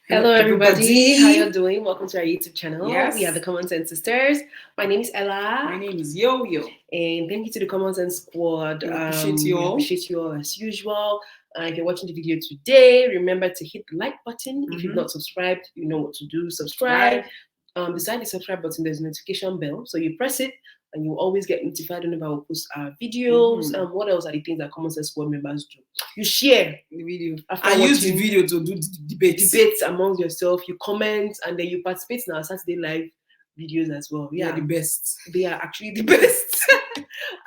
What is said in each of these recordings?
Hello everybody, how you doing? Welcome to our YouTube channel. Yes. We are the Common Sense Sisters. My name is Ella. My name is Yo-Yo. And thank you to the Common Sense Squad. We appreciate you all. We appreciate you all as usual. If you're watching the video today, remember to hit the like button. If you've not subscribed, you know what to do. Subscribe. Beside the subscribe button, there's a notification bell. So you press it and you always get notified whenever we post our videos. What else are the things that Common Sense Squad members do? You share the video. After I use the video to do the debates. Debates among yourself. You comment and then you participate in our Saturday live videos as well. They are the best. They are actually the best.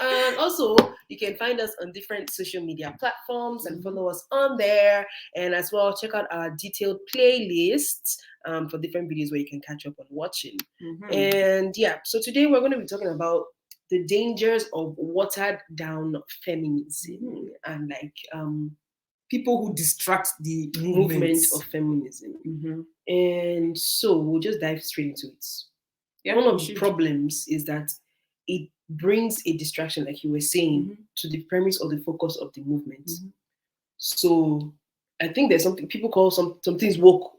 And also, you can find us on different social media platforms and follow us on there. And as well, check out our detailed playlists for different videos where you can catch up on watching. And yeah, so today we're going to be talking about the dangers of watered down feminism and like people who distract the movement of feminism. And so we'll just dive straight into it. One of the problems is that it brings a distraction, like you were saying, to the premise or the focus of the movement. So I think there's something people call some things woke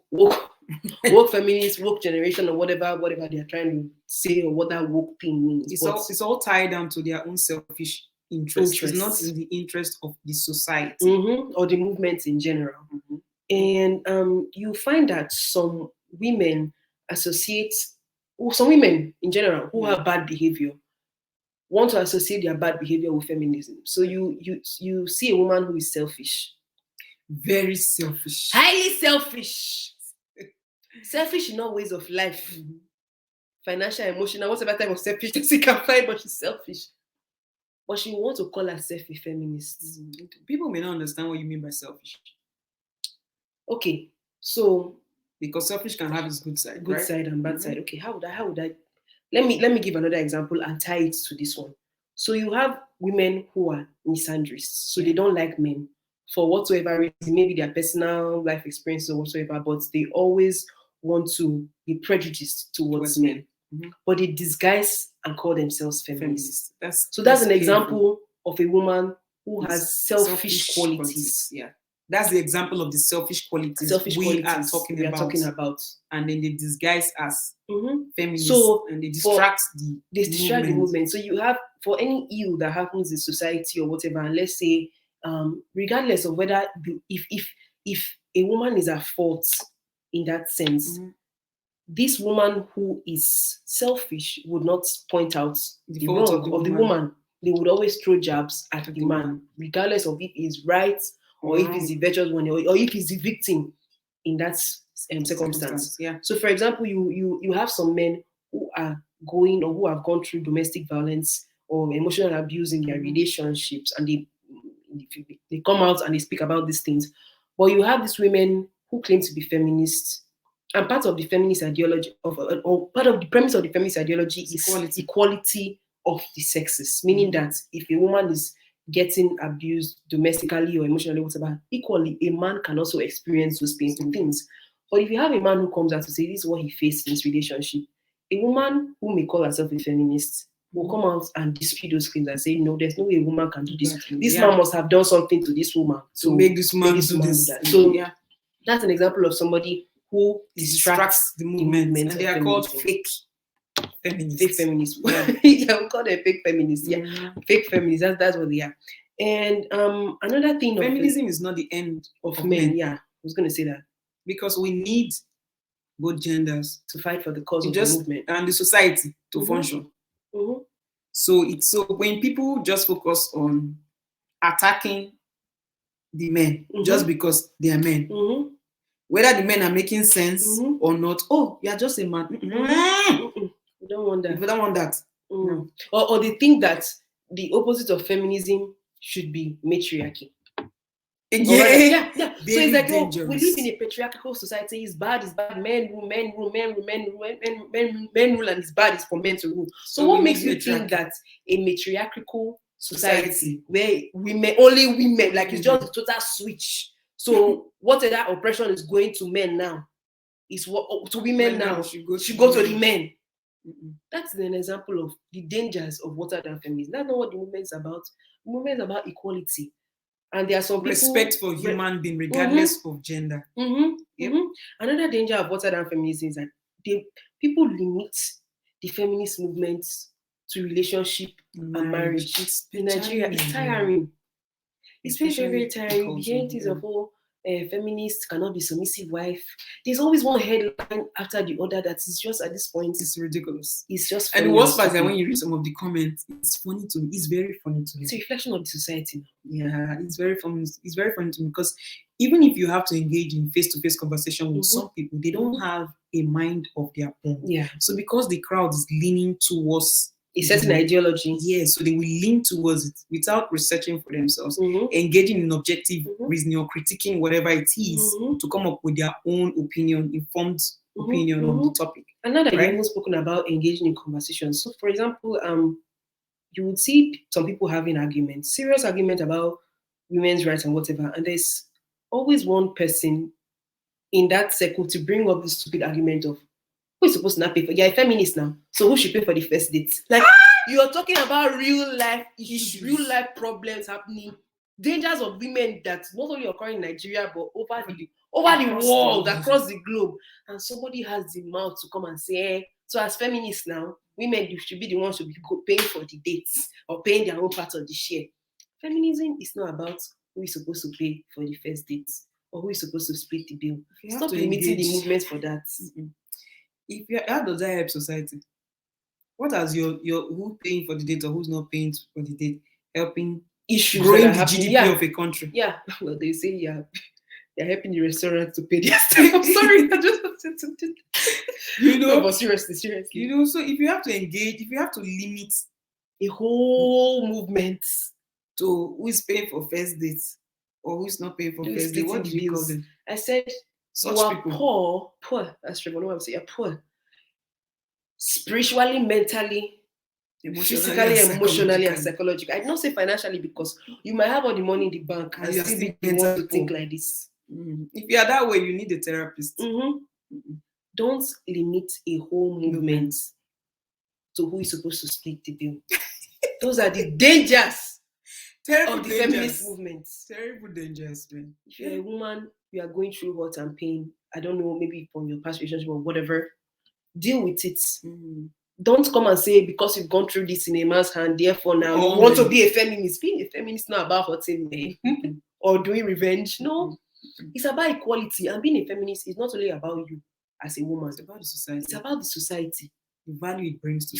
feminists, woke generation, or whatever they're trying to say, or what that woke thing means. It's all tied down to their own selfish interest. It's not in the interest of the society or the movement in general. And you find that some women in general who have bad behavior want to associate their bad behavior with feminism. So you see a woman who is selfish. Very selfish. Highly selfish. Selfish in all ways of life. Financial, emotional, whatever type of selfish she can find, but she's selfish. But she wants to call herself a feminist. People may not understand what you mean by selfish. Okay, so because selfish can have its good side, right? Side and bad side. Okay, how would I? Let me give another example and tie it to this one. So you have women who are misandrists, so they don't like men for whatsoever reason, maybe their personal life experience or whatsoever, but they always want to be prejudiced towards men. But they disguise and call themselves feminists. That's an example of a woman who has selfish qualities. Yeah. That's the example of the selfish qualities we are talking about. And then they disguise as feminists. So, and they distract the movement. So you have, for any ill that happens in society or whatever, and let's say, regardless of whether if a woman is at fault in that sense, this woman who is selfish would not point out the wrong of the woman. They would always throw jabs at the man, regardless of if he's right or if he's the virtuous one, or if he's the victim in that circumstance. Yeah. So, for example, you have some men who are going or who have gone through domestic violence or emotional abuse in their relationships, and they come out and they speak about these things. But you have these women who claim to be feminists, and part of the feminist ideology or part of the premise of the feminist ideology is equality of the sexes, meaning that if a woman is getting abused domestically or emotionally, whatever, equally, a man can also experience those painful things. But if you have a man who comes out to say this is what he faced in his relationship, a woman who may call herself a feminist will come out and dispute those claims and say, no, there's no way a woman can do this. This man must have done something to this woman to make this man do this. So that's an example of somebody who distracts the movement. And they are called fake feminists. Fake feminists. We call them fake feminists. Fake feminists. That's what they are. And another thing, feminism is not the end of men. Yeah, I was going to say that, because we need both genders to fight for the cause of the movement and the society to function. So when people just focus on attacking the men just because they are men, whether the men are making sense or not, oh, you're just a man. We don't want that. We don't want that. No. Or they think that the opposite of feminism should be matriarchy. Yeah. So it's like, we live in a patriarchal society. It's bad. Men rule, and it's bad. It's for men to rule. So what makes you think that a matriarchal society where only women, like it's just a total switch? So whatever oppression is going to men now is what to women now should go to the men. That's an example of the dangers of watered down feminism. That's not what the movement is about. The movement is about equality. And there are some respect for human being regardless of gender. Another danger of watered-down feminism is that people limit the feminist movement to relationship and marriage. In Nigeria, it's tiring. It's very, very tiring. Hearing things of feminists cannot be submissive wife. There's always one headline after the other that is just at this point. It's ridiculous. It's just funny. And the worst part is that when you read some of the comments, it's funny to me. It's very funny to me. It's a reflection of the society. Yeah, it's very funny. It's very funny to me because even if you have to engage in face-to-face conversation with some people, they don't have a mind of their own. Yeah. So because the crowd is leaning towards a certain ideology. Yes, so they will lean towards it without researching for themselves, engaging in objective reasoning or critiquing whatever it is to come up with their own opinion, informed opinion on the topic. Another, you even spoken about engaging in conversations. So, for example, you would see some people having arguments, serious arguments about women's rights and whatever, and there's always one person in that circle to bring up this stupid argument of, who is supposed to not pay for? You're a feminist now, so who should pay for the first date? Like, you're talking about real life issues, real life problems happening, dangers of women that not only occur in Nigeria but over the world, across the globe. And somebody has the mouth to come and say, so as feminists now, women should be the ones to be paying for the dates or paying their own part of the share. Feminism is not about who is supposed to pay for the first dates or who is supposed to split the bill. Stop limiting the movement for that. If you how does that help society? What has your who paying for the date or who's not paying for the date helping issues growing the GDP of a country? Yeah, well, they say they're helping the restaurant to pay their staff. I'm sorry, I just wanted to no, but seriously. So if you have to engage, if you have to limit a whole movement to who is paying for first dates or who's not paying for first date, what do you call them? I said, such you are people. poor. That's true. I'm saying you're poor. Spiritually, mentally, physically, emotionally, and psychologically. I don't say financially because you might have all the money in the bank and still be the one to think like this. If you are that way, you need a therapist. Don't limit a whole movement to who is supposed to split the bill. Those are the dangers of the feminist movement. Terrible dangers, man. If you're a woman, you are going through hurt and pain. I don't know, maybe from your past relationship or whatever. Deal with it. Don't come and say because you've gone through this in a man's hand, therefore now you want to be a feminist. Being a feminist is not about hurting men or doing revenge. No, it's about equality. And being a feminist is not only about you as a woman. It's about the society. It's about the society. The value it brings to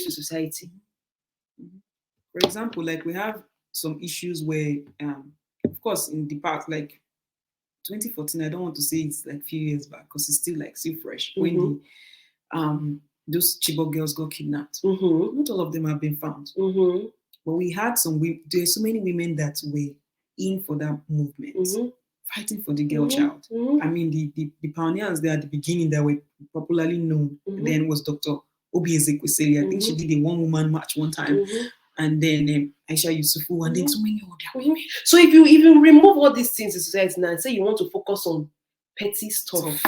society. For example, like we have some issues where, of course, in the past, like 2014, I don't want to say it's like a few years back because it's still fresh. When those Chibok girls got kidnapped, not all of them have been found. But we had there's so many women that were in for that movement, fighting for the girl child. I mean, the pioneers there at the beginning that were popularly known then was Dr. Obi Ezekwesili. I think she did a one-woman march one time. And then Aisha Yusufu, and then so many other. So if you even remove all these things in society now and say you want to focus on petty stuff,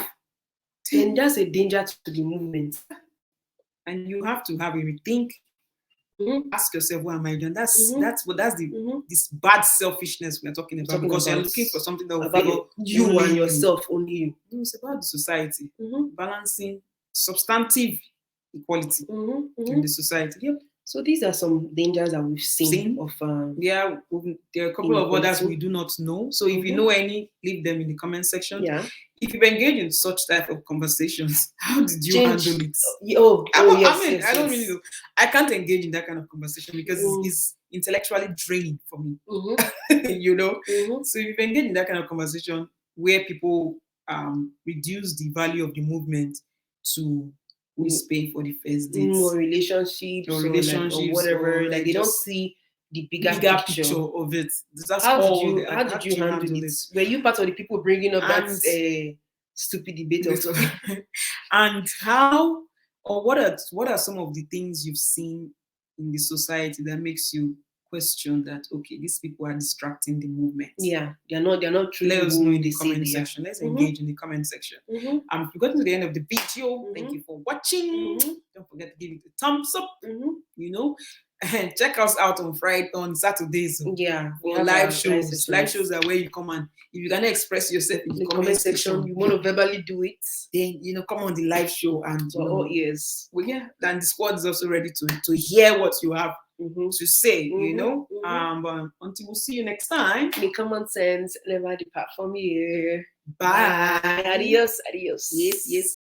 then that's a danger to the movement. And you have to have a rethink. Ask yourself, what am I doing? That's this bad selfishness we're talking about because you're looking for something that will favor you and yourself, only you. It's about the society, balancing substantive equality in the society. Yep. So these are some dangers that we've seen. There are a couple of others we do not know. So if you know any, leave them in the comment section. Yeah. If you've engaged in such type of conversations, how did you handle it? Yes, I don't really know. I can't engage in that kind of conversation because it's intellectually draining for me. You know? So if you've engaged in that kind of conversation where people reduce the value of the movement to who is paying for the first dates, or relationships, or whatever. Or like they don't see the bigger picture of it. That's how did you handle it? Were you part of the people bringing up that stupid debate? And what are some of the things you've seen in the society that makes you question that these people are distracting the movement? Yeah, they're not truly. Let us know in the comment section. Let's engage in the comment section. If you've gotten to the end of the video, thank you for watching. Don't forget to give it a thumbs up. You know, check us out on Saturdays. Yeah, for live shows. Live shows are where you come and if you cannot express yourself in the comment section, you want to verbally do it, then come on the live show and all ears. Well, yeah, and the squad is also ready to hear what you have to say. Until we'll see you next time. The common sense never depart from here. Bye. Adios. Yes.